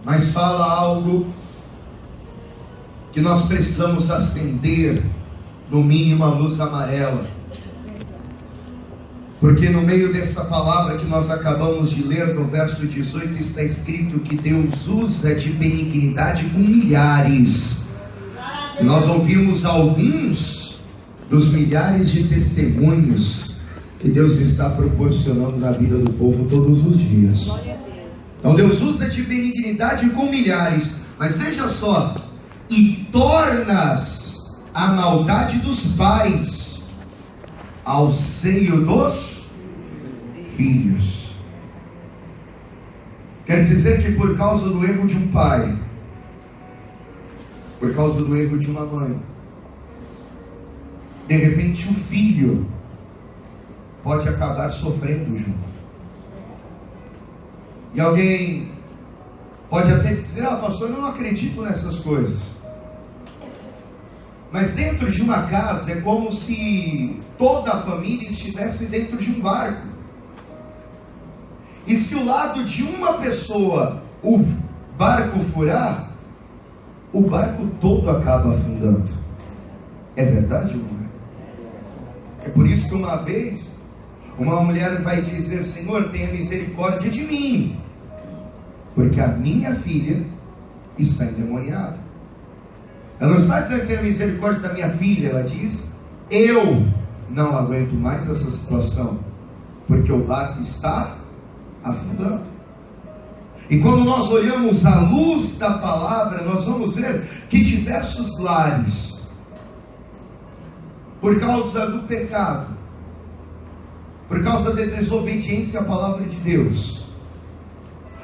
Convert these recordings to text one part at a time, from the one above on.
mas fala algo que nós precisamos acender, no mínimo, a luz amarela. Porque no meio dessa palavra que nós acabamos de ler, no verso 18, está escrito que Deus usa de benignidade com milhares. E nós ouvimos alguns dos milhares de testemunhos que Deus está proporcionando na vida do povo todos os dias. Então Deus usa de benignidade com milhares. Mas veja só: e tornas a maldade dos pais ao seio dos filhos. Quer dizer que por causa do erro de um pai, por causa do erro de uma mãe, de repente o filho pode acabar sofrendo junto. E alguém pode até dizer: ah, pastor, eu não acredito nessas coisas. Mas dentro de uma casa é como se toda a família estivesse dentro de um barco. E se o lado de uma pessoa o barco furar, o barco todo acaba afundando. É verdade ou não é? É por isso que uma vez uma mulher vai dizer: Senhor, tenha misericórdia de mim, porque a minha filha está endemoniada. Ela não está dizendo que tenha misericórdia da minha filha, ela diz: eu não aguento mais essa situação, porque o barco está afundando. E quando nós olhamos à luz da palavra, nós vamos ver que diversos lares, por causa do pecado, por causa da desobediência à palavra de Deus,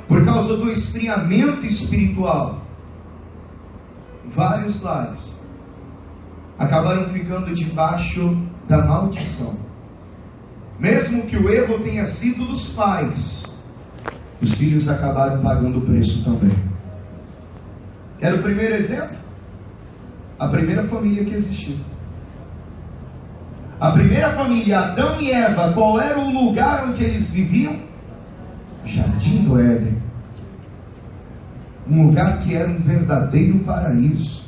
por causa do esfriamento espiritual, vários lares acabaram ficando debaixo da maldição. Mesmo que o erro tenha sido dos pais, os filhos acabaram pagando o preço também. Era o primeiro exemplo? A primeira família que existiu. A primeira família, Adão e Eva, qual era o lugar onde eles viviam? Jardim do Éden. Um lugar que era um verdadeiro paraíso.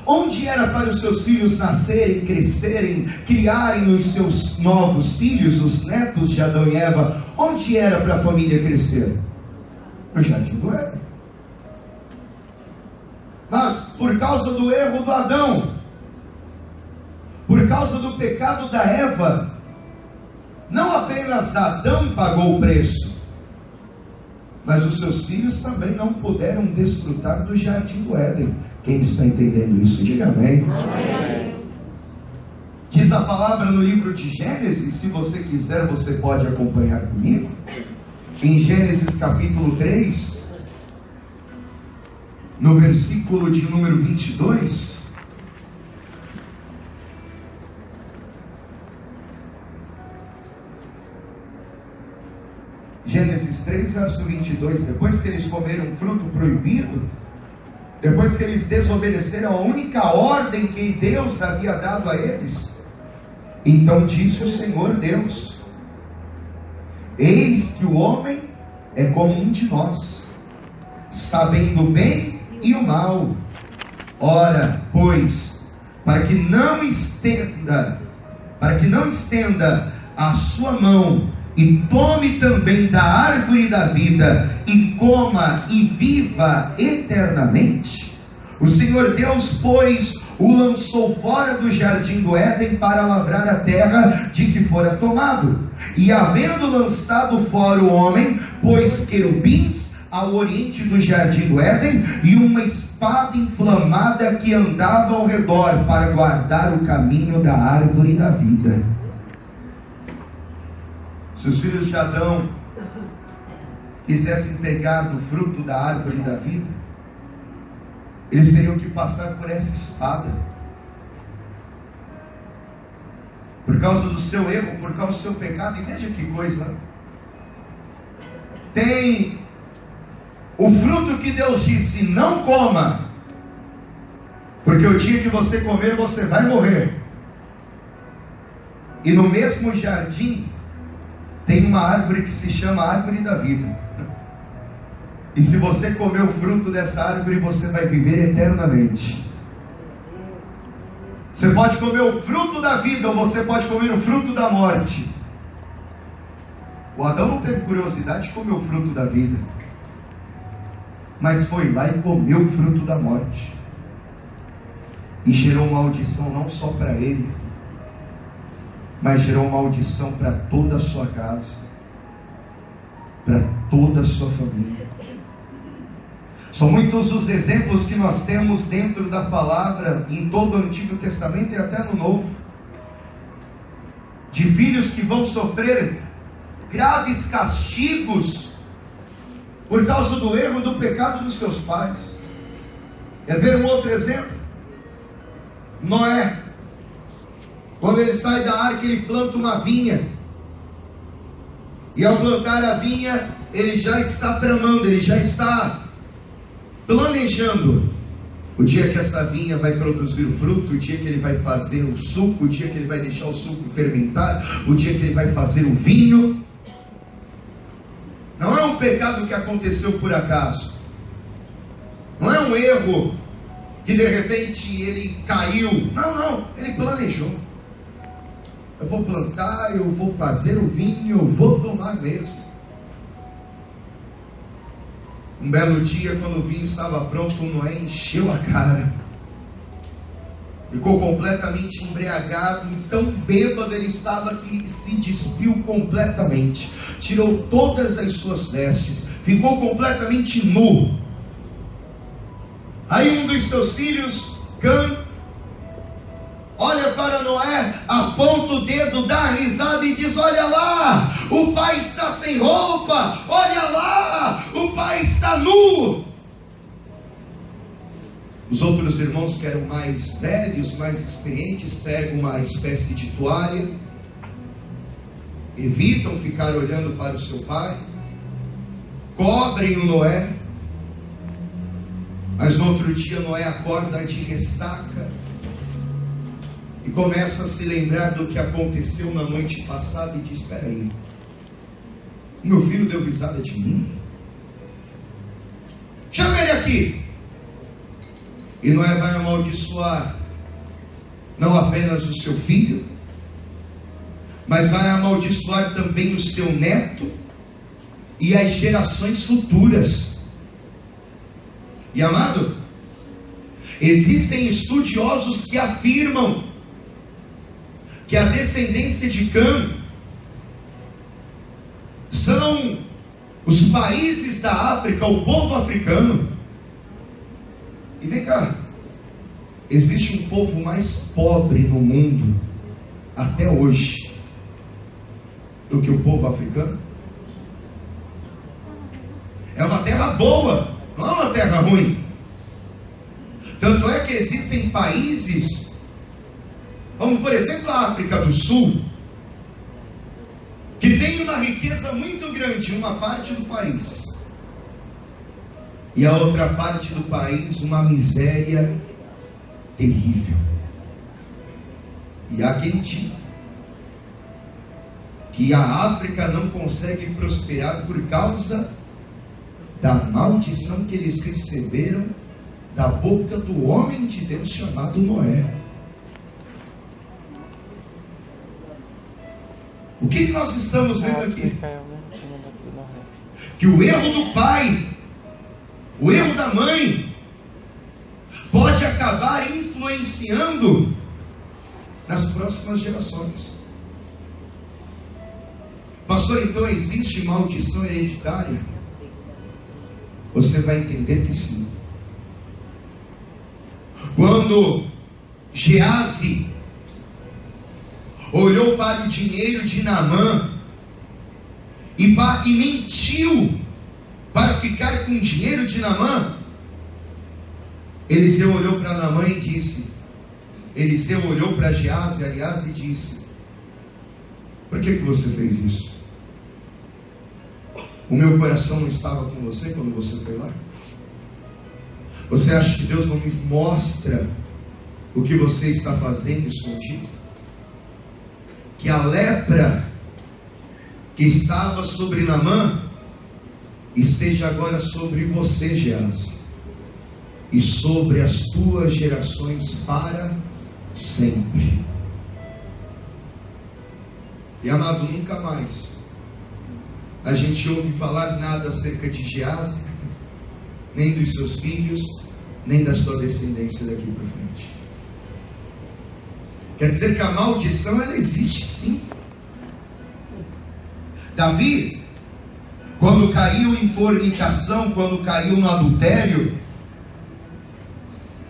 Onde era para os seus filhos nascerem, crescerem, criarem os seus novos filhos, os netos de Adão e Eva? Onde era para a família crescer? No Jardim do Éden. Mas por causa do erro do Adão, por causa do pecado da Eva, não apenas Adão pagou o preço, mas os seus filhos também não puderam desfrutar do Jardim do Éden. Quem está entendendo isso, diga amém. Amém. Diz a palavra no livro de Gênesis, se você quiser, você pode acompanhar comigo. Em Gênesis capítulo 3, no versículo de número 22. Gênesis 3, verso 22. Depois que eles comeram um fruto proibido, depois que eles desobedeceram a única ordem que Deus havia dado a eles, então disse o Senhor Deus: eis que o homem é como um de nós, sabendo o bem e o mal. Ora, pois, para que não estenda a sua mão e tome também da árvore da vida e coma e viva eternamente. O Senhor Deus, pois, o lançou fora do jardim do Éden para lavrar a terra de que fora tomado. E havendo lançado fora o homem, pôs querubins ao oriente do jardim do Éden e uma espada inflamada que andava ao redor para guardar o caminho da árvore da vida. Se os filhos de Adão quisessem pegar do fruto da árvore da vida, eles teriam que passar por essa espada. Por causa do seu erro, por causa do seu pecado. E veja que coisa. Tem o fruto que Deus disse: não coma, porque o dia que você comer, você vai morrer. E no mesmo jardim tem uma árvore que se chama árvore da vida. E se você comer o fruto dessa árvore, você vai viver eternamente. Você pode comer o fruto da vida, ou você pode comer o fruto da morte. O Adão não teve curiosidade de comer o fruto da vida, mas foi lá e comeu o fruto da morte. E gerou maldição não só para ele, mas gerou maldição para toda a sua casa, para toda a sua família. São muitos os exemplos que nós temos dentro da palavra, em todo o Antigo Testamento e até no Novo, de filhos que vão sofrer graves castigos por causa do erro, do pecado dos seus pais. Quer ver um outro exemplo? Noé, quando ele sai da arca, ele planta uma vinha, e ao plantar a vinha, ele já está tramando, ele já está planejando o dia que essa vinha vai produzir o fruto, o dia que ele vai fazer o suco, o dia que ele vai deixar o suco fermentar, o dia que ele vai fazer o vinho. Não é um pecado que aconteceu por acaso, não é um erro que de repente ele caiu, não, ele planejou. Eu vou plantar, eu vou fazer o vinho, eu vou tomar mesmo. Um belo dia, quando o vinho estava pronto, Noé encheu a cara, ficou completamente embriagado, e tão bêbado ele estava que se despiu completamente, tirou todas as suas vestes, ficou completamente nu. Aí um dos seus filhos, Cã, olha para Noé, aponta o dedo, dá a risada e diz: olha lá, o pai está sem roupa, olha lá, o pai está nu. Os outros irmãos, que eram mais velhos, mais experientes, pegam uma espécie de toalha, evitam ficar olhando para o seu pai, cobrem o Noé. Mas no outro dia Noé acorda de ressaca e começa a se lembrar do que aconteceu na noite passada e diz: espera aí, meu filho deu risada de mim? Chama ele aqui. E Noé vai amaldiçoar não apenas o seu filho, mas vai amaldiçoar também o seu neto e as gerações futuras. E amado, existem estudiosos que afirmam que a descendência de Cã são os países da África, o povo africano. E vem cá, existe um povo mais pobre no mundo até hoje do que o povo africano? É uma terra boa, não é uma terra ruim. Tanto é que existem países, como por exemplo a África do Sul, que tem uma riqueza muito grande, uma parte do país, e a outra parte do país uma miséria terrível. E há quem diga que a África não consegue prosperar por causa da maldição que eles receberam da boca do homem de Deus chamado Noé. O que nós estamos vendo aqui? Que o erro do pai, o erro da mãe, pode acabar influenciando nas próximas gerações. Pastor, então existe maldição hereditária? Você vai entender que sim. Quando Geazi olhou para o dinheiro de Naamã e mentiu para ficar com o dinheiro de Naamã, Eliseu olhou para Naamã e disse, Eliseu olhou para Geazi, aliás, e disse: por que você fez isso? O meu coração não estava com você quando você foi lá? Você acha que Deus não me mostra o que você está fazendo escondido? Que a lepra que estava sobre Naamã esteja agora sobre você, Geás, e sobre as tuas gerações para sempre. E amado, nunca mais a gente ouve falar nada acerca de Geás, nem dos seus filhos, nem da sua descendência daqui para frente. Quer dizer que a maldição, ela existe sim. Davi, quando caiu em fornicação, quando caiu no adultério,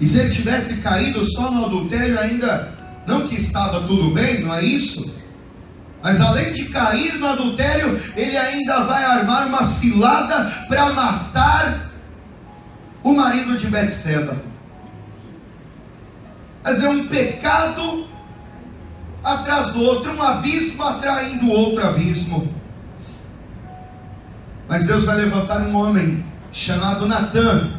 e se ele tivesse caído só no adultério, ainda não que estava tudo bem, não é isso? Mas além de cair no adultério, ele ainda vai armar uma cilada para matar o marido de Betseba. Mas é um pecado atrás do outro, um abismo atraindo outro abismo. Mas Deus vai levantar um homem chamado Natã.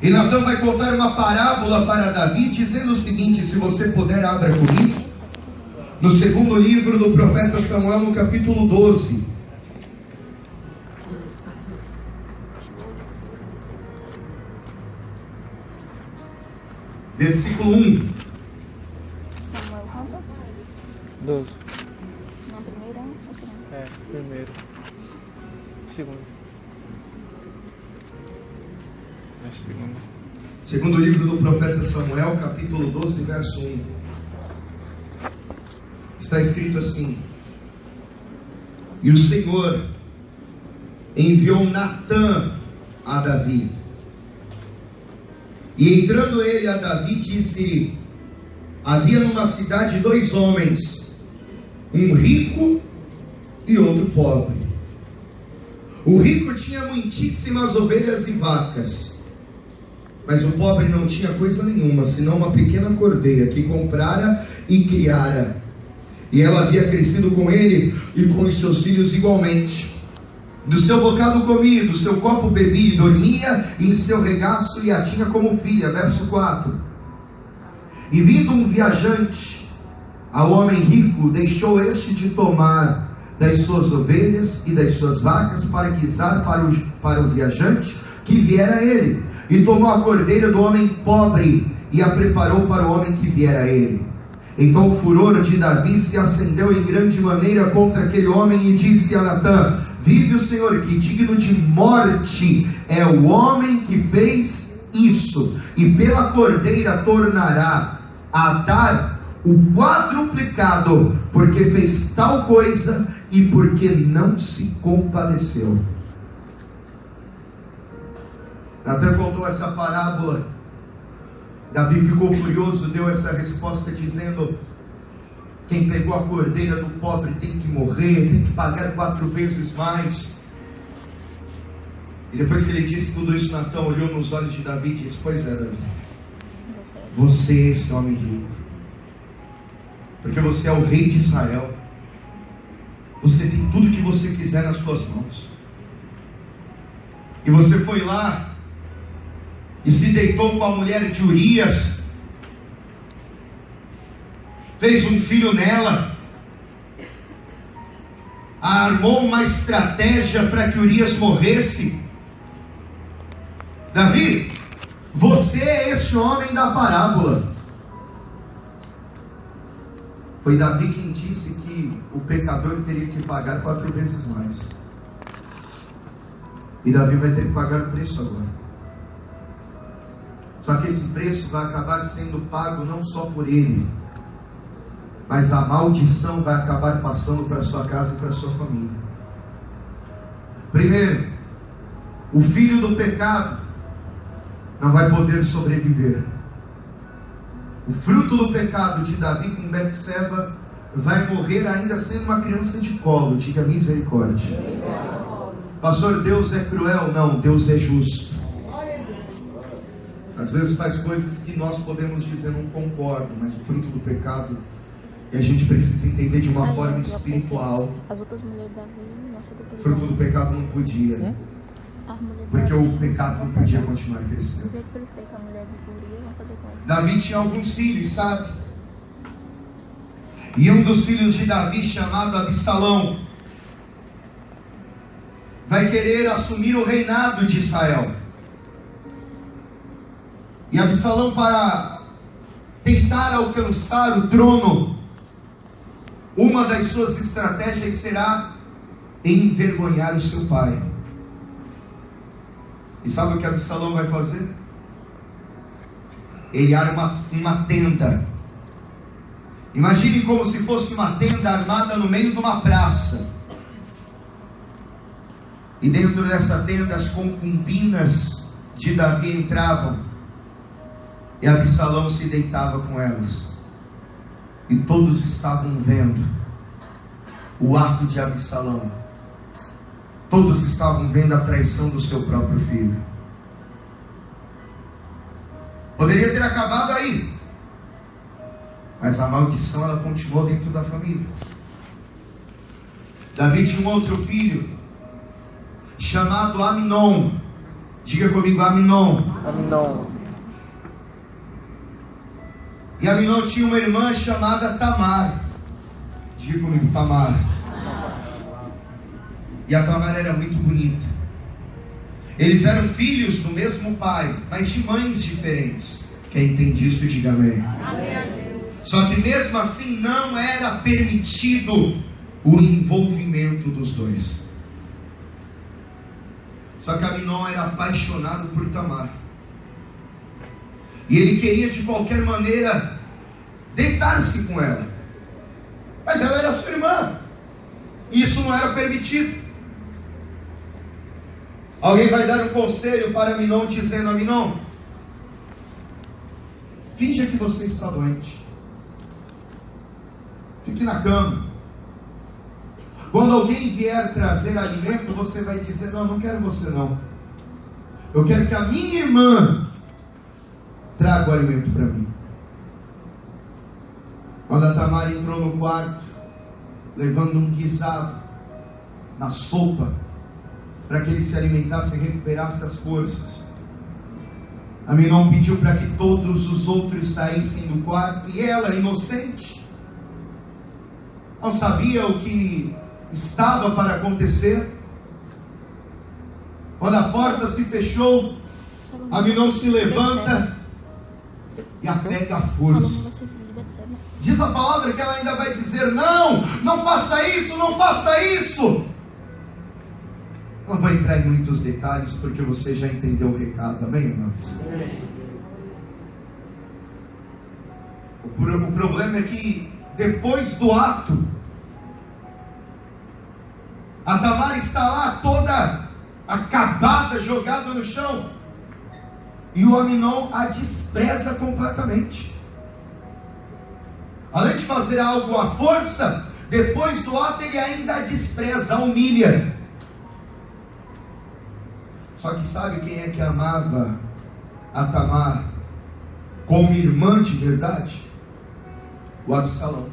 E Natã vai contar uma parábola para Davi, dizendo o seguinte: se você puder, abra comigo no segundo livro do profeta Samuel, no capítulo 12. Versículo 1. Samuel quanto? 12. Na primeira ou segunda? É, primeiro. Segundo. É segundo. Segundo livro do profeta Samuel, capítulo 12, verso 1. Está escrito assim: e o Senhor enviou Natã a Davi. E entrando ele a Davi, disse: havia numa cidade 2 homens, um rico e outro pobre. O rico tinha muitíssimas ovelhas e vacas, mas o pobre não tinha coisa nenhuma, senão uma pequena cordeira que comprara e criara. E ela havia crescido com ele e com os seus filhos igualmente. Do seu bocado comia, do seu copo bebia, e dormia em seu regaço e a tinha como filha. Verso 4. E vindo um viajante ao homem rico, deixou este de tomar das suas ovelhas e das suas vacas para guisar para o viajante que viera a ele. E tomou a cordeira do homem pobre e a preparou para o homem que viera a ele. Então o furor de Davi se acendeu em grande maneira contra aquele homem e disse a Natã: vive o Senhor, que digno de morte é o homem que fez isso, e pela cordeira tornará a dar o quadruplicado, porque fez tal coisa e porque não se compadeceu. Natã contou essa parábola. Davi ficou furioso, deu essa resposta dizendo: quem pegou a cordeira do pobre tem que morrer, tem que pagar 4 vezes mais. E depois que ele disse tudo isso, Natã olhou nos olhos de Davi e disse: pois é, Davi, você é esse homem rico, porque você é o rei de Israel, você tem tudo que você quiser nas suas mãos, e você foi lá e se deitou com a mulher de Urias, fez um filho nela, armou uma estratégia para que Urias morresse. Davi, você é este homem da parábola. Foi Davi quem disse que o pecador teria que pagar 4 vezes mais, e Davi vai ter que pagar o preço agora. Só que esse preço vai acabar sendo pago não só por ele, mas a maldição vai acabar passando para a sua casa e para a sua família. Primeiro, o filho do pecado não vai poder sobreviver. O fruto do pecado de Davi com Betseba vai morrer ainda sendo uma criança de colo. Diga misericórdia. Pastor, Deus é cruel? Não, Deus é justo. Às vezes faz coisas que nós podemos dizer não concordo, mas o fruto do pecado, e a gente precisa entender de uma forma espiritual. As outras mulheres da vida, nossa, O fruto do pecado não podia, porque o pecado não podia continuar crescendo. O jeito que ele fez com a mulher de Urias, vai fazer com ele. Davi tinha alguns filhos, sabe? E um dos filhos de Davi, chamado Absalão, vai querer assumir o reinado de Israel. E Absalão, para tentar alcançar o trono, uma das suas estratégias será envergonhar o seu pai. E sabe o que Absalão vai fazer? Ele arma uma tenda. Imagine como se fosse uma tenda armada no meio de uma praça. E dentro dessa tenda as concubinas de Davi entravam. E Absalão se deitava com elas. E todos estavam vendo o ato de Absalão. Todos estavam vendo a traição do seu próprio filho. Poderia ter acabado aí, mas a maldição, ela continuou dentro da família. Davi tinha um outro filho chamado Aminon. Diga comigo, Aminon. Aminon. E Aminon tinha uma irmã chamada Tamar. Diga comigo, Tamar. E a Tamar era muito bonita. Eles eram filhos do mesmo pai, mas de mães diferentes. Quem entende isso, diga amém. Só que mesmo assim não era permitido o envolvimento dos dois. Só que Aminon era apaixonado por Tamar. E ele queria de qualquer maneira deitar-se com ela. Mas ela era sua irmã. E isso não era permitido. Alguém vai dar um conselho para Aminon, dizendo: Aminon, finja que você está doente. Fique na cama. Quando alguém vier trazer alimento, você vai dizer: não, não quero você não. Eu quero que a minha irmã traga o alimento para mim. Quando a Tamar entrou no quarto, levando um guisado na sopa, para que ele se alimentasse e recuperasse as forças, Aminon pediu para que todos os outros saíssem do quarto, e ela, inocente, não sabia o que estava para acontecer. Quando a porta se fechou, Aminon se levanta e a pega à força. Diz a palavra que ela ainda vai dizer: não, não faça isso, não faça isso. Não vou entrar em muitos detalhes, porque você já entendeu o recado, amém, irmãos? O problema é que depois do ato, a Tamar está lá toda acabada, jogada no chão, e o Aminon a despreza completamente. Além de fazer algo à força, depois do ato ele ainda a despreza, a humilha. Só que sabe quem é que amava a Tamar como irmã de verdade? O Absalão.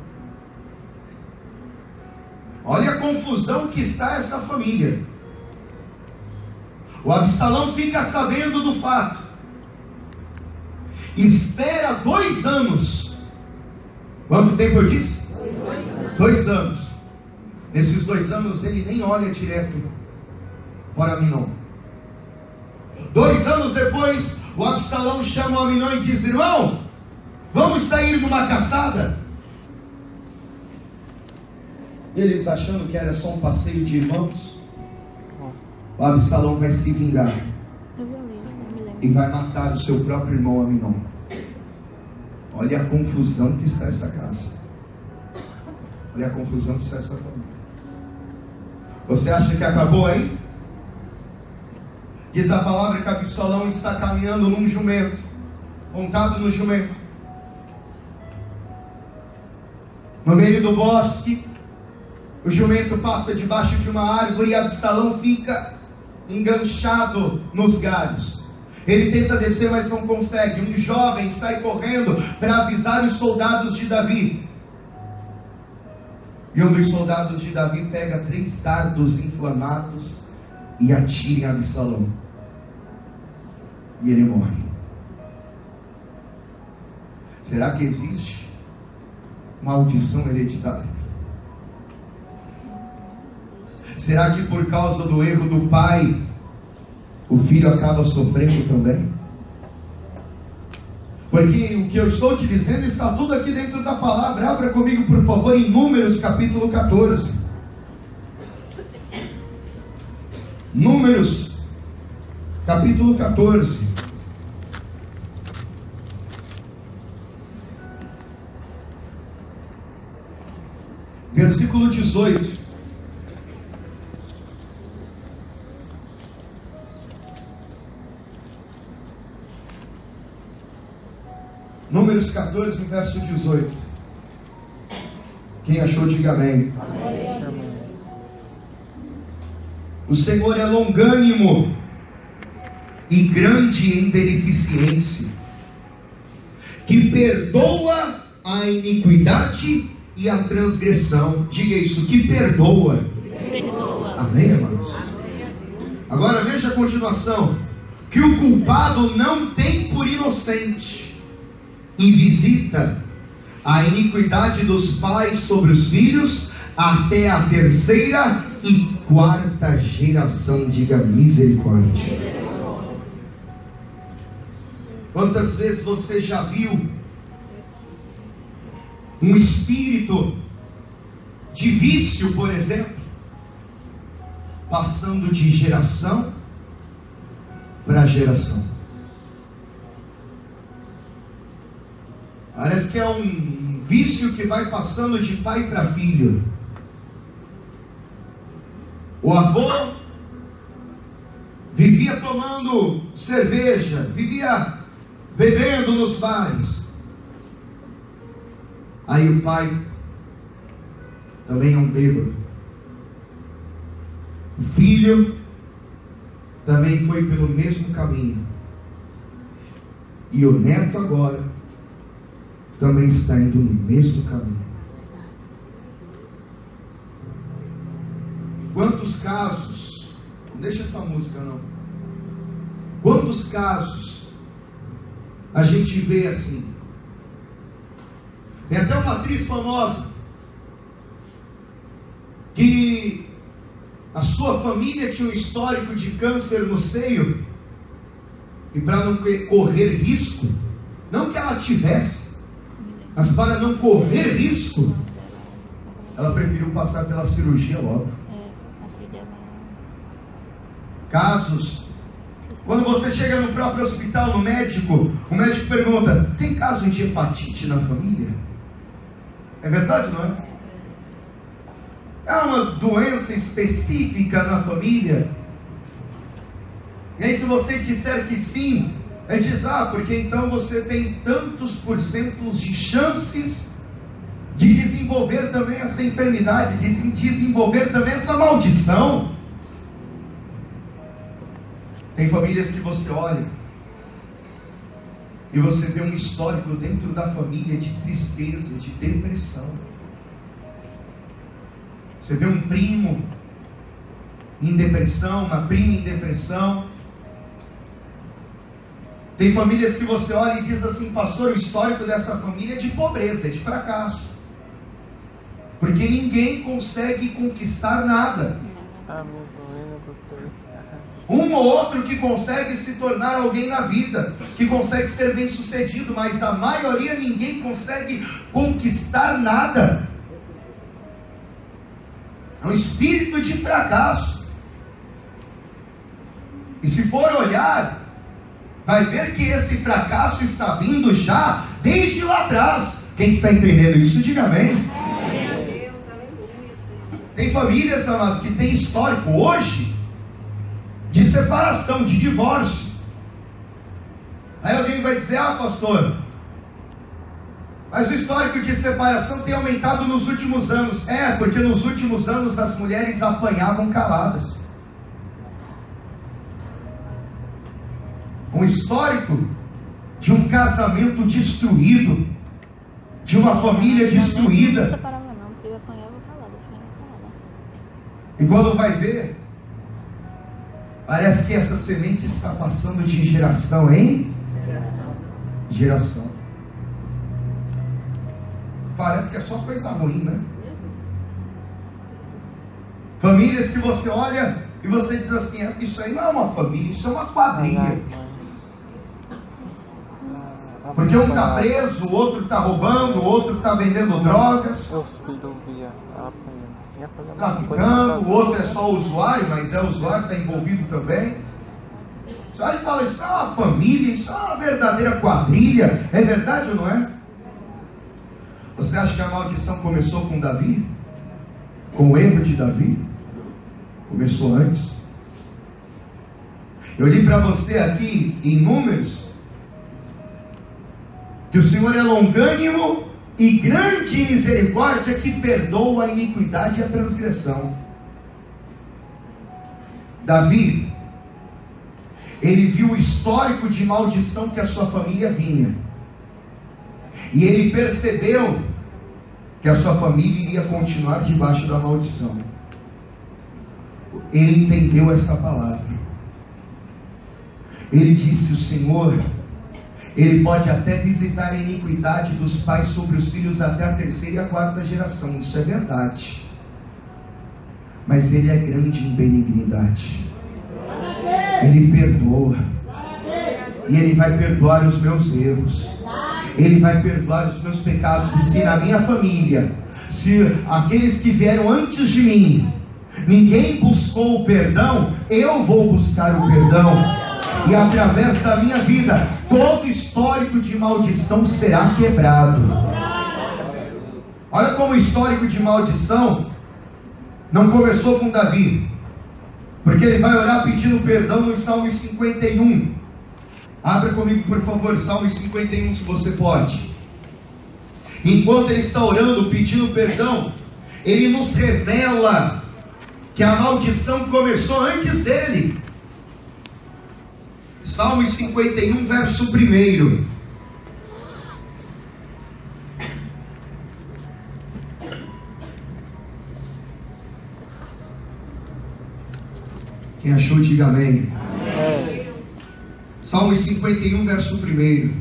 Olha a confusão que está essa família. O Absalão fica sabendo do fato. Espera 2 anos. Quanto tempo eu disse? 2 anos. Nesses 2 anos ele nem olha direto para Aminon. 2 anos depois, o Absalão chama o Aminon e diz: irmão, vamos sair numa caçada. Eles achando que era só um passeio de irmãos, o Absalão vai se vingar e vai matar o seu próprio irmão Aminon. Olha a confusão que está essa casa. Olha a confusão que está essa família. Você acha que acabou aí? Diz a palavra que Absalão está caminhando num jumento, montado no jumento, no meio do bosque. O jumento passa debaixo de uma árvore e Absalão fica enganchado nos galhos. Ele tenta descer, mas não consegue. Um jovem sai correndo para avisar os soldados de Davi. E um dos soldados de Davi pega 3 dardos inflamados e atira em Absalão. E ele morre. Será que existe maldição hereditária? Será que por causa do erro do pai, o filho acaba sofrendo também? Porque o que eu estou te dizendo está tudo aqui dentro da palavra. Abra comigo, por favor, em Números capítulo 14. Números capítulo 14. Versículo 18. Números 14, verso 18. Quem achou, diga amém. Amém. O Senhor é longânimo e grande em beneficência, que perdoa a iniquidade e a transgressão. Diga isso, que perdoa. Amém, irmãos? Agora veja a continuação. Que o culpado não tem por inocente, e visita a iniquidade dos pais sobre os filhos, até a terceira e quarta geração. Diga misericórdia. Quantas vezes você já viu um espírito de vício, por exemplo, passando de geração para geração? Parece que é um vício que vai passando de pai para filho. O avô vivia tomando cerveja, vivia bebendo nos bares. Aí o pai também é um bêbado. O filho também foi pelo mesmo caminho. E o neto agora também está indo no mesmo caminho. Quantos casos, não deixa essa música não, quantos casos a gente vê assim? Tem até uma atriz famosa que a sua família tinha um histórico de câncer no seio, e para não correr risco, não que ela tivesse, mas para não correr risco, ela preferiu passar pela cirurgia logo. Casos, quando você chega no próprio hospital, no médico, o médico pergunta: tem caso de hepatite na família? É verdade, não é? É uma doença específica na família? E aí, se você disser que sim, ele diz: porque então você tem tantos porcentos de chances de desenvolver também essa enfermidade, de desenvolver também essa maldição. Tem famílias que você olha e você vê um histórico dentro da família de tristeza, de depressão. Você vê um primo em depressão, uma prima em depressão. Tem famílias que você olha e diz assim: pastor, o histórico dessa família é de pobreza, é de fracasso, porque ninguém consegue conquistar nada. Um ou outro que consegue se tornar alguém na vida, que consegue ser bem sucedido, mas a maioria ninguém consegue conquistar nada. É um espírito de fracasso. E se for olhar, vai ver que esse fracasso está vindo já desde lá atrás. Quem está entendendo isso, diga amém. Tem famílias, amado, que tem histórico hoje de separação, de divórcio. Aí alguém vai dizer: pastor, mas o histórico de separação tem aumentado nos últimos anos. Porque nos últimos anos as mulheres apanhavam caladas. Um histórico de um casamento destruído, de uma família destruída. Não separava não, porque eu apanhava calada. E quando vai ver, parece que essa semente está passando de geração em geração. Parece que é só coisa ruim, né? Famílias que você olha e você diz assim: isso aí não é uma família, isso é uma quadrilha. Porque um está preso, o outro está roubando, o outro está vendendo drogas, traficando, o outro é só usuário, mas é usuário, está envolvido também. Você olha e fala: isso é uma família, isso é uma verdadeira quadrilha. É verdade ou não é? Você acha que a maldição começou com Davi? Com o erro de Davi? Começou antes. Eu li para você aqui em Números que o Senhor é longânimo e grande em misericórdia, que perdoa a iniquidade e a transgressão. Davi, ele viu o histórico de maldição que a sua família vinha, e ele percebeu que a sua família iria continuar debaixo da maldição. Ele entendeu essa palavra. Ele disse: o Senhor, Ele pode até visitar a iniquidade dos pais sobre os filhos até a terceira e a quarta geração. Isso é verdade. Mas Ele é grande em benignidade. Ele perdoa. E Ele vai perdoar os meus erros. Ele vai perdoar os meus pecados. E se na minha família, se aqueles que vieram antes de mim, ninguém buscou o perdão, eu vou buscar o perdão. E através da minha vida, todo histórico de maldição será quebrado. Olha como o histórico de maldição não começou com Davi, porque ele vai orar pedindo perdão no Salmo 51. Abra comigo, por favor, Salmo 51, se você pode. Enquanto ele está orando, pedindo perdão, ele nos revela que a maldição começou antes dele. Salmo 51, verso 1. Quem achou, diga amém. Salmo 51, verso 1.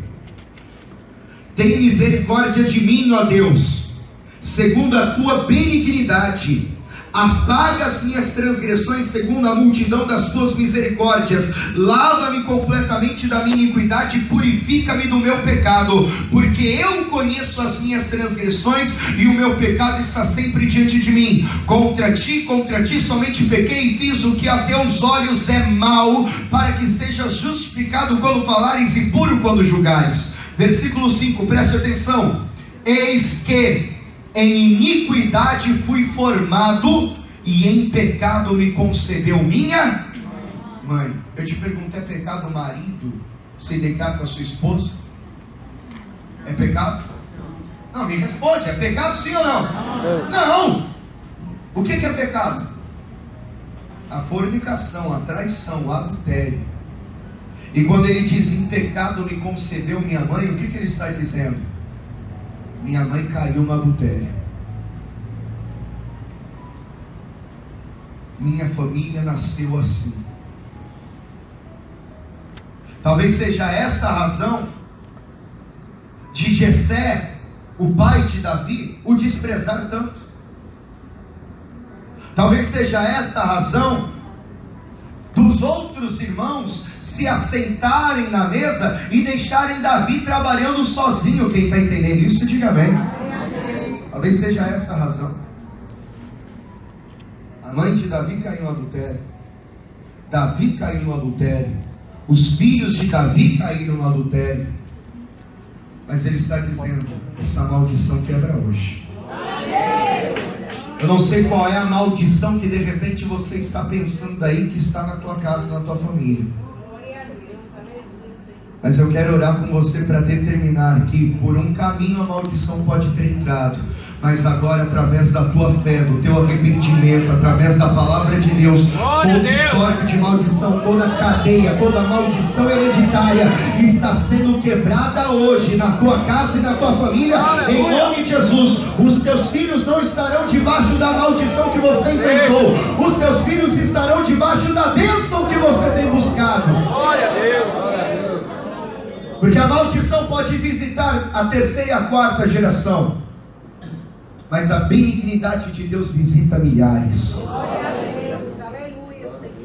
Tenha misericórdia de mim, ó Deus, segundo a tua benignidade. Apaga as minhas transgressões segundo a multidão das tuas misericórdias. Lava-me completamente da minha iniquidade e purifica-me do meu pecado, porque eu conheço as minhas transgressões e o meu pecado está sempre diante de mim. Contra ti somente pequei e fiz o que a teus olhos é mal, para que sejas justificado quando falares e puro quando julgares. Versículo 5, preste atenção. Eis que em iniquidade fui formado, e em pecado me concebeu minha mãe. Eu te pergunto: é pecado o marido se deitar com a sua esposa? É pecado? Não, me responde: é pecado sim ou não? Não! O que é pecado? A fornicação, a traição, o adultério. E quando ele diz: em pecado me concebeu minha mãe, o que ele está dizendo? Minha mãe caiu no adultério. Minha família nasceu assim. Talvez seja esta a razão de Jessé, o pai de Davi, o desprezar tanto. Talvez seja esta a razão dos outros irmãos se assentarem na mesa e deixarem Davi trabalhando sozinho. Quem está entendendo isso, diga amém. Talvez seja essa a razão. A mãe de Davi caiu no adultério. Davi caiu no adultério. Os filhos de Davi caíram no adultério. Mas ele está dizendo: essa maldição quebra hoje. Eu não sei qual é a maldição que de repente você está pensando aí, que está na tua casa, na tua família. Mas eu quero orar com você para determinar que por um caminho a maldição pode ter entrado, mas agora, através da tua fé, do teu arrependimento, através da palavra de Deus, todo histórico de maldição, toda cadeia, toda maldição hereditária está sendo quebrada hoje na tua casa e na tua família, em nome de Jesus. Os teus filhos não estarão debaixo da maldição que você enfrentou, os teus filhos estarão debaixo da bênção que você tem buscado. Glória a Deus. Porque a maldição pode visitar a terceira e a quarta geração. mas a benignidade de Deus visita milhares.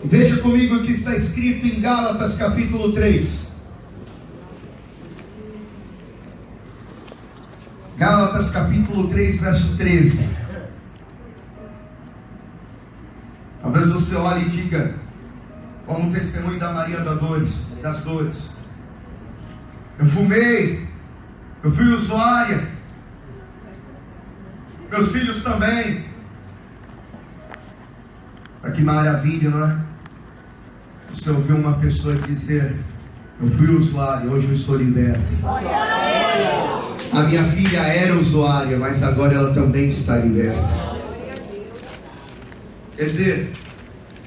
Veja comigo o que está escrito em Gálatas capítulo 3. Gálatas capítulo 3, verso 13. Talvez você olhe e diga, como testemunho da Maria das Dores: eu fumei, eu fui usuária, meus filhos também. Olha que maravilha, não é? Você ouviu uma pessoa dizer: eu fui usuário, hoje eu sou liberto. A minha filha era usuária, mas agora ela também está liberta. Quer dizer,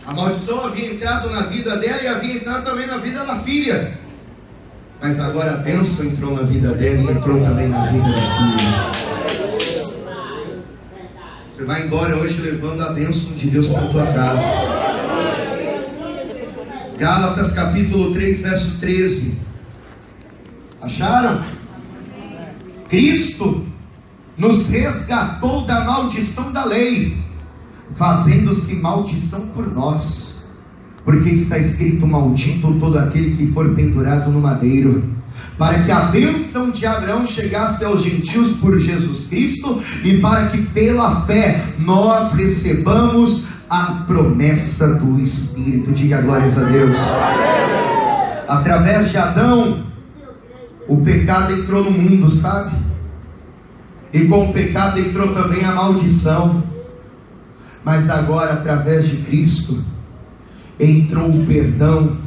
a maldição havia entrado na vida dela e havia entrado também na vida da filha, mas agora a bênção entrou na vida dela e entrou também na vida da filha. Você vai embora hoje levando a bênção de Deus para a tua casa. Gálatas capítulo 3, verso 13. Acharam? Cristo nos resgatou da maldição da lei, fazendo-se maldição por nós, porque está escrito: maldito todo aquele que for pendurado no madeiro, para que a bênção de Abraão chegasse aos gentios por Jesus Cristo, e para que pela fé nós recebamos a promessa do Espírito. Diga glórias a Deus. Através de Adão, o pecado entrou no mundo, sabe? E com o pecado entrou também a maldição. Mas agora, através de Cristo, entrou o perdão,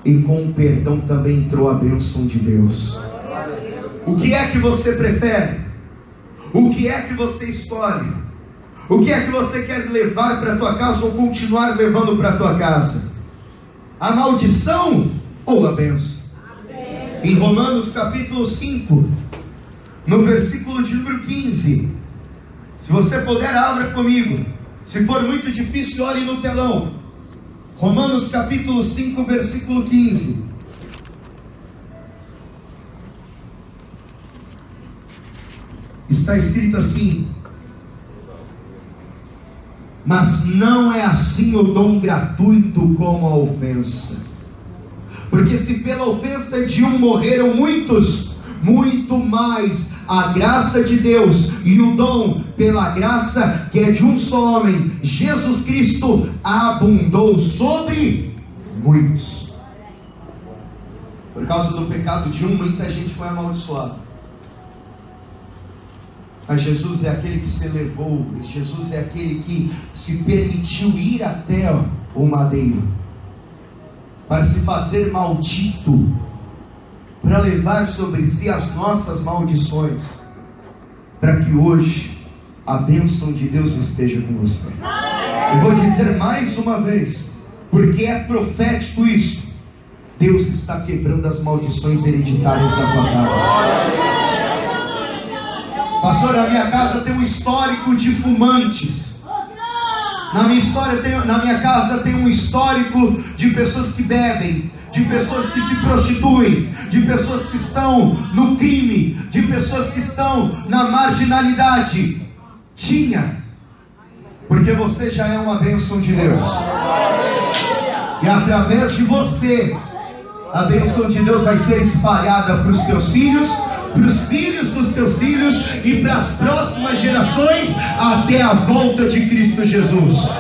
e com o perdão também entrou a bênção de Deus. O que é que você prefere? O que é que você escolhe? O que é que você quer levar para a tua casa ou continuar levando para a tua casa? A maldição ou a bênção? Em Romanos capítulo 5, no versículo de número 15, se você puder, abra comigo. Se for muito difícil, olhe no telão. Romanos capítulo 5, versículo 15. Está escrito assim: mas não é assim o dom gratuito como a ofensa. Porque se pela ofensa de um morreram muitos, muito mais a graça de Deus e o dom pela graça que é de um só homem, Jesus Cristo, abundou sobre muitos. Por causa do pecado de um, muita gente foi amaldiçoada. Mas Jesus é aquele que se elevou, Jesus é aquele que se permitiu ir até o madeiro, para se fazer maldito, para levar sobre si as nossas maldições, para que hoje a bênção de Deus esteja com você. Eu vou dizer mais uma vez, porque é profético isso: Deus está quebrando as maldições hereditárias da tua casa. Pastor, a minha casa tem um histórico de fumantes. Na minha casa tem um histórico de pessoas que bebem, de pessoas que se prostituem, de pessoas que estão no crime, de pessoas que estão na marginalidade. Tinha, porque você já é uma bênção de Deus, e através de você a bênção de Deus vai ser espalhada para os teus filhos, para os filhos dos teus filhos e para as próximas gerações, até a volta de Cristo Jesus.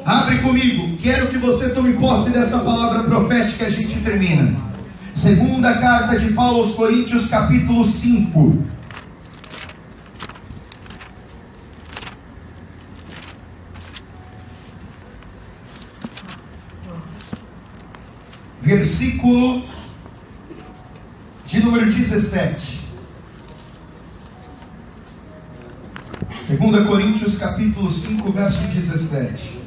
Abre comigo, quero que você tome posse dessa palavra profética e a gente termina. Segunda carta de Paulo aos Coríntios, capítulo 5. Versículo de número 17. 2 Coríntios capítulo 5, verso 17.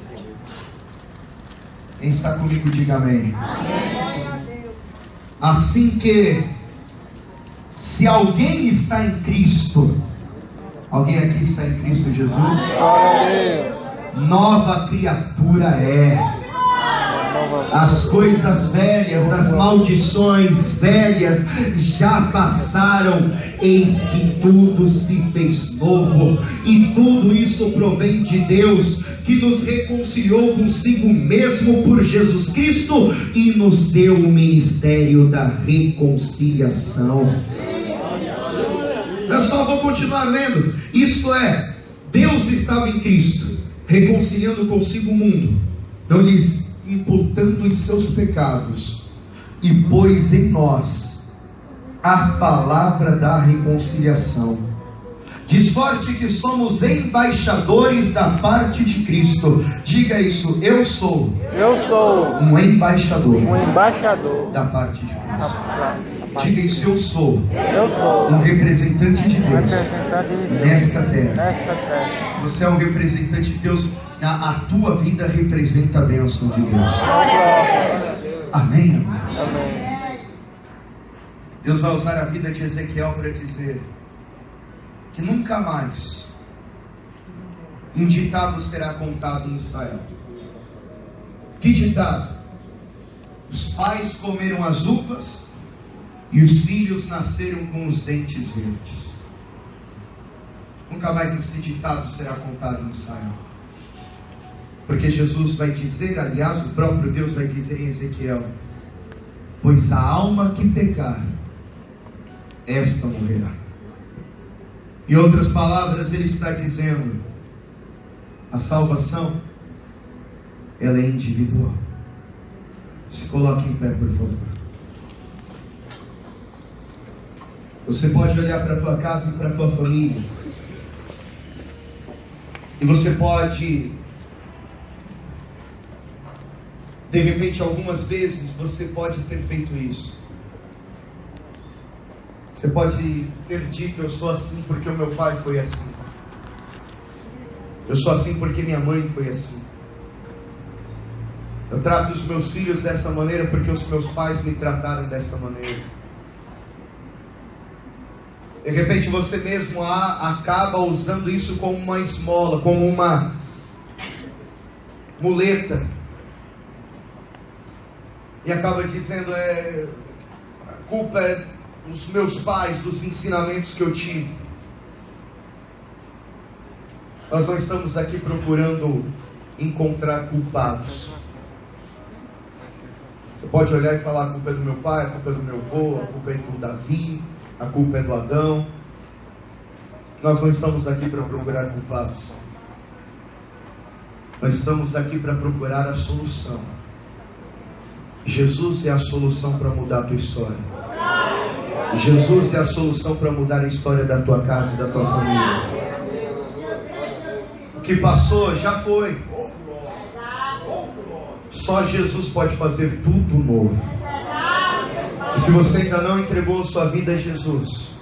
Quem está comigo, diga amém. Amém. Assim que, se alguém está em Cristo, alguém aqui está em Cristo Jesus? Nova criatura é. As coisas velhas, as maldições velhas já passaram, eis que tudo se fez novo. E tudo isso provém de Deus, que nos reconciliou consigo mesmo por Jesus Cristo e nos deu o ministério da reconciliação. Eu só vou continuar lendo. Isto é, Deus estava em Cristo, reconciliando consigo o mundo, não lhes imputando os seus pecados, e pôs em nós a palavra da reconciliação. De sorte que somos embaixadores da parte de Cristo. Diga isso: eu sou um embaixador da parte de Cristo. Diga isso: eu sou um representante de Deus nesta terra. Você é um representante de Deus. A tua vida representa a bênção de Deus. Amém, amados? Deus vai usar a vida de Ezequiel para dizer que nunca mais um ditado será contado em Israel. Que ditado? Os pais comeram as uvas e os filhos nasceram com os dentes verdes. Nunca mais esse ditado será contado em Israel. Porque Jesus vai dizer, aliás, o próprio Deus vai dizer em Ezequiel: pois a alma que pecar, esta morrerá. Em outras palavras, ele está dizendo: a salvação, ela é individual. Se coloque em pé, por favor. Você pode olhar para a tua casa e para a tua família, e você pode, de repente, algumas vezes você pode ter feito isso. Você pode ter dito: eu sou assim porque o meu pai foi assim. Eu sou assim porque minha mãe foi assim. Eu trato os meus filhos dessa maneira porque os meus pais me trataram dessa maneira. De repente você mesmo acaba usando isso como uma esmola, como uma muleta, e acaba dizendo: a culpa é dos meus pais, dos ensinamentos que eu tive. Nós não estamos aqui procurando encontrar culpados. Você pode olhar e falar: a culpa é do meu pai, a culpa é do meu avô, a culpa é do Davi, a culpa é do Adão. Nós não estamos aqui para procurar culpados. Nós estamos aqui para procurar a solução. Jesus é a solução para mudar a tua história. Jesus é a solução para mudar a história da tua casa e da tua família. O que passou já foi. Só Jesus pode fazer tudo novo. E se você ainda não entregou sua vida a Jesus,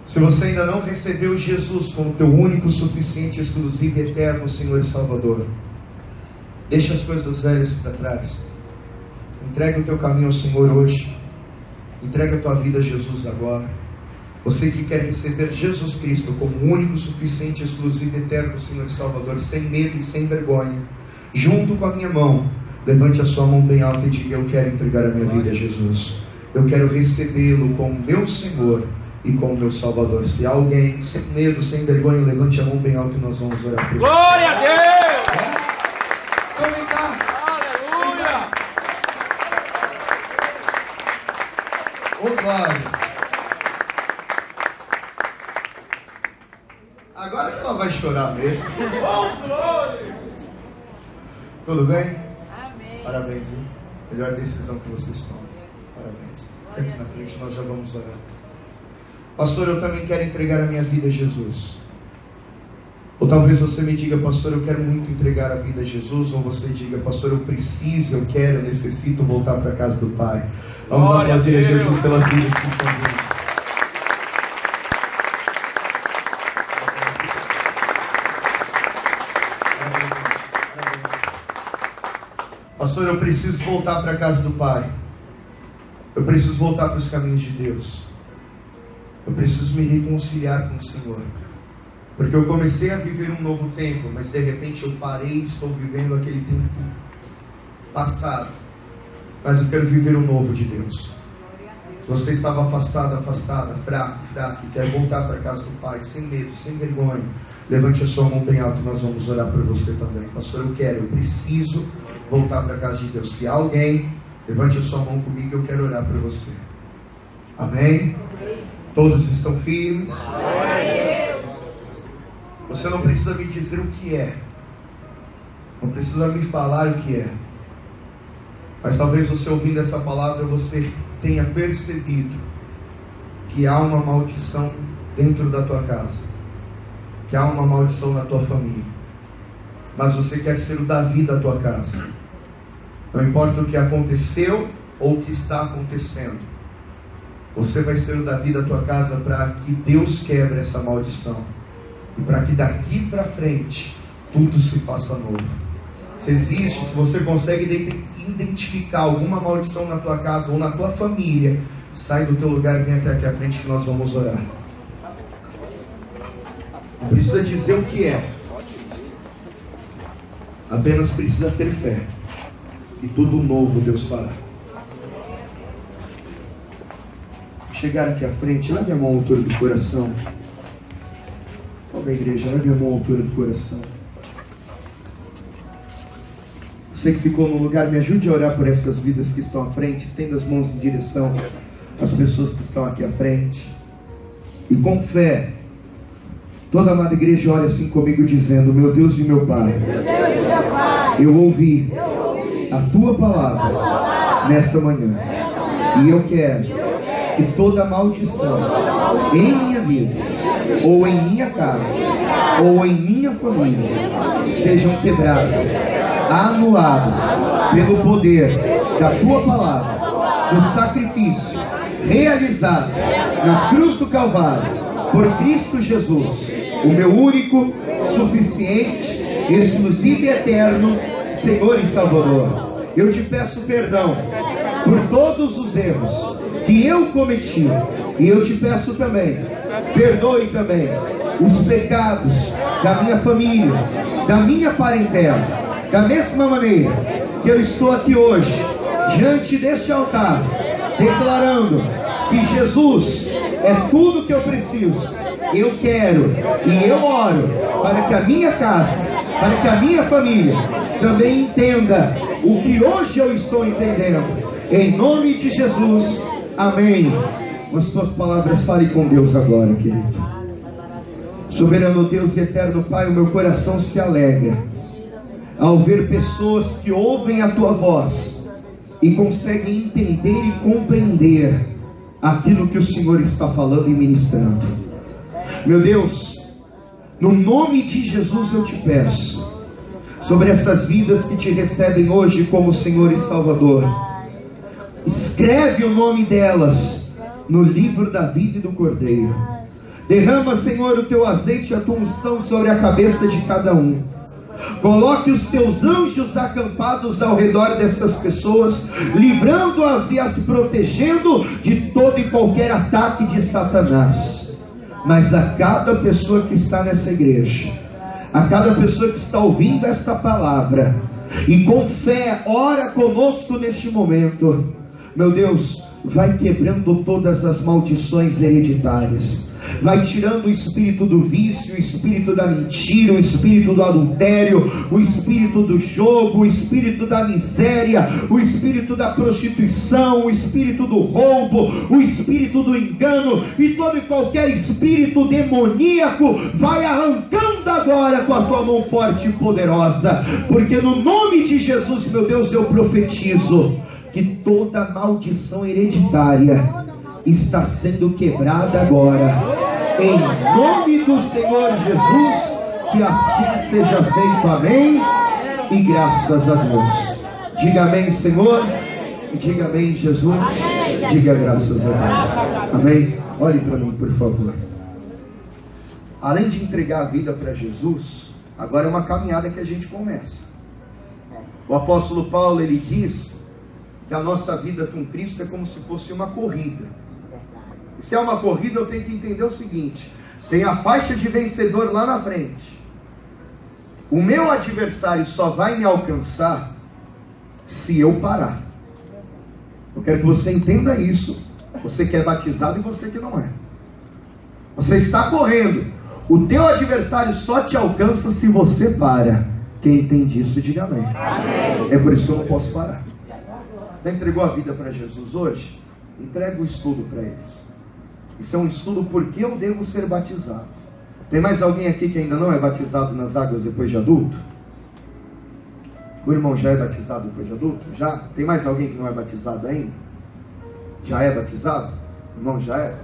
se você ainda não recebeu Jesus como teu único, suficiente, exclusivo e eterno Senhor e Salvador, deixa as coisas velhas para trás. Entrega o teu caminho ao Senhor hoje. Entrega a tua vida a Jesus agora. Você que quer receber Jesus Cristo como único, suficiente, exclusivo, eterno Senhor e Salvador, sem medo e sem vergonha, junto com a minha mão, levante a sua mão bem alta e diga: eu quero entregar a minha vida a Jesus. Eu quero recebê-lo como meu Senhor e como meu Salvador. Se há alguém sem medo, sem vergonha, levante a mão bem alta e nós vamos orar por ele. Glória a Deus! Então vem cá. Aleluia! Ô glória! Agora que ela vai chorar mesmo. Oh, glória! Tudo bem? Amém. Parabéns, viu? Melhor decisão que vocês tomam. Parabéns. Fica aqui na frente, nós já vamos orar. Pastor, eu também quero entregar a minha vida a Jesus. Ou talvez você me diga: pastor, eu quero muito entregar a vida a Jesus. Ou você diga: pastor, eu preciso, eu quero, eu necessito voltar para a casa do Pai. Vamos aplaudir a Jesus pelas vidas que estão vindo. Pastor, eu preciso voltar para a casa do Pai. Eu preciso voltar para os caminhos de Deus. Eu preciso me reconciliar com o Senhor. Porque eu comecei a viver um novo tempo, mas de repente eu parei e estou vivendo aquele tempo passado, mas eu quero viver o novo de Deus. Se você estava afastado, afastada, fraco, fraco, e quer voltar para a casa do Pai, sem medo, sem vergonha, levante a sua mão bem alta e nós vamos orar por você também. Pastor, eu preciso voltar para a casa de Deus. Se há alguém, levante a sua mão comigo que eu quero orar por você. Amém? Todos estão firmes? Você não precisa me dizer o que é, não precisa me falar o que é, mas talvez você ouvindo essa palavra, você tenha percebido que há uma maldição dentro da tua casa, que há uma maldição na tua família, mas você quer ser o Davi da tua casa. Não importa o que aconteceu ou o que está acontecendo, você vai ser o Davi da tua casa para que Deus quebre essa maldição e para que daqui para frente tudo se faça novo. Se existe, se você consegue identificar alguma maldição na tua casa ou na tua família, sai do teu lugar e vem até aqui à frente que nós vamos orar. Não precisa dizer o que é, apenas precisa ter fé e tudo novo Deus fará. Chegar aqui à frente, leve a mão à altura do coração. Toda a igreja, leve a mão à altura do coração. Você que ficou no lugar, me ajude a orar por essas vidas que estão à frente. Estenda as mãos em direção às pessoas que estão aqui à frente. E com fé, toda a amada igreja ore assim comigo dizendo: meu Deus e meu Pai, eu ouvi a Tua palavra nesta manhã. E eu quero que toda maldição em minha vida, ou em minha casa, ou em minha família, sejam quebradas, anuladas pelo poder da Tua palavra, do sacrifício realizado na cruz do Calvário por Cristo Jesus, o meu único, suficiente, exclusivo e eterno Senhor e Salvador. Eu te peço perdão por todos os erros que eu cometi, e eu te peço também, perdoe também os pecados da minha família, da minha parentela, da mesma maneira que eu estou aqui hoje, diante deste altar, declarando que Jesus é tudo que eu preciso. Eu quero e eu oro para que a minha casa, para que a minha família também entenda o que hoje eu estou entendendo. Em nome de Jesus, amém. As tuas palavras, fale com Deus agora, querido. Soberano Deus e eterno Pai, o meu coração se alegra ao ver pessoas que ouvem a tua voz e conseguem entender e compreender aquilo que o Senhor está falando e ministrando. Meu Deus, no nome de Jesus eu te peço, sobre essas vidas que te recebem hoje como Senhor e Salvador, escreve o nome delas no livro da vida e do Cordeiro. Derrama, Senhor, o teu azeite e a tua unção sobre a cabeça de cada um. Coloque os teus anjos acampados ao redor dessas pessoas, livrando-as e as protegendo de todo e qualquer ataque de Satanás. Mas a cada pessoa que está nessa igreja, a cada pessoa que está ouvindo esta palavra e com fé ora conosco neste momento, meu Deus, vai quebrando todas as maldições hereditárias, vai tirando o espírito do vício, o espírito da mentira, o espírito do adultério, o espírito do jogo, o espírito da miséria, o espírito da prostituição, o espírito do roubo, o espírito do engano e todo e qualquer espírito demoníaco. Vai arrancando agora com a tua mão forte e poderosa, porque no nome de Jesus, meu Deus, eu profetizo que toda maldição hereditária está sendo quebrada agora, em nome do Senhor Jesus. Que assim seja feito, amém, e graças a Deus. Diga amém, Senhor, e diga amém, Jesus, diga graças a Deus, amém. Olhe para mim, por favor. Além de entregar a vida para Jesus, agora é uma caminhada que a gente começa. O apóstolo Paulo, ele diz que a nossa vida com Cristo é como se fosse uma corrida. E se é uma corrida, eu tenho que entender o seguinte: tem a faixa de vencedor lá na frente. O meu adversário só vai me alcançar se eu parar. Eu quero que você entenda isso. Você que é batizado e você que não é. Você está correndo. O teu adversário só te alcança se você para. Quem entende isso, diga amém. Amém. É por isso que eu não posso parar. Já entregou a vida para Jesus hoje? Entrega o estudo para eles. Isso é um estudo porque eu devo ser batizado. Tem mais alguém aqui que ainda não é batizado nas águas depois de adulto? O irmão já é batizado depois de adulto? Já? Tem mais alguém que não é batizado ainda? Já é batizado? O irmão já é?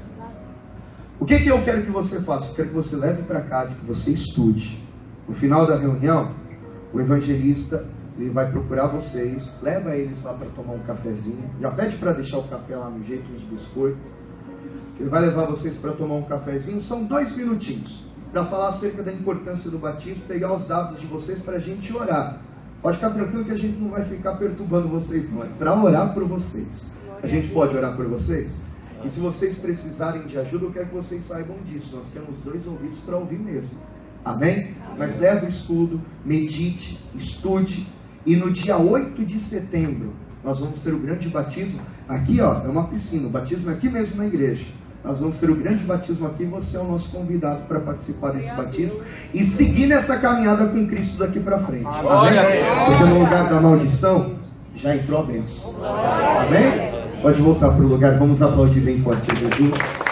O que eu quero que você faça? Eu quero que você leve para casa, que você estude. No final da reunião, o evangelista, ele vai procurar vocês, leva eles lá para tomar um cafezinho. Já pede para deixar o café lá no jeito, uns biscoitos. Ele vai levar vocês para tomar um cafezinho. São 2 minutinhos para falar acerca da importância do batismo, pegar os dados de vocês para a gente orar. Pode ficar tranquilo que a gente não vai ficar perturbando vocês, não. É para orar por vocês. A gente pode orar por vocês? E se vocês precisarem de ajuda, eu quero que vocês saibam disso. Nós temos 2 ouvidos para ouvir mesmo. Amém? Mas leve o estudo, medite, estude. E no dia 8 de setembro, nós vamos ter o grande batismo. Aqui, ó, é uma piscina. O batismo é aqui mesmo na igreja. Nós vamos ter o grande batismo aqui. Você é o nosso convidado para participar desse batismo e seguir nessa caminhada com Cristo daqui para frente. Amém? Porque no lugar da maldição já entrou a bênção. Amém? Pode voltar para o lugar. Vamos aplaudir bem forte a Jesus.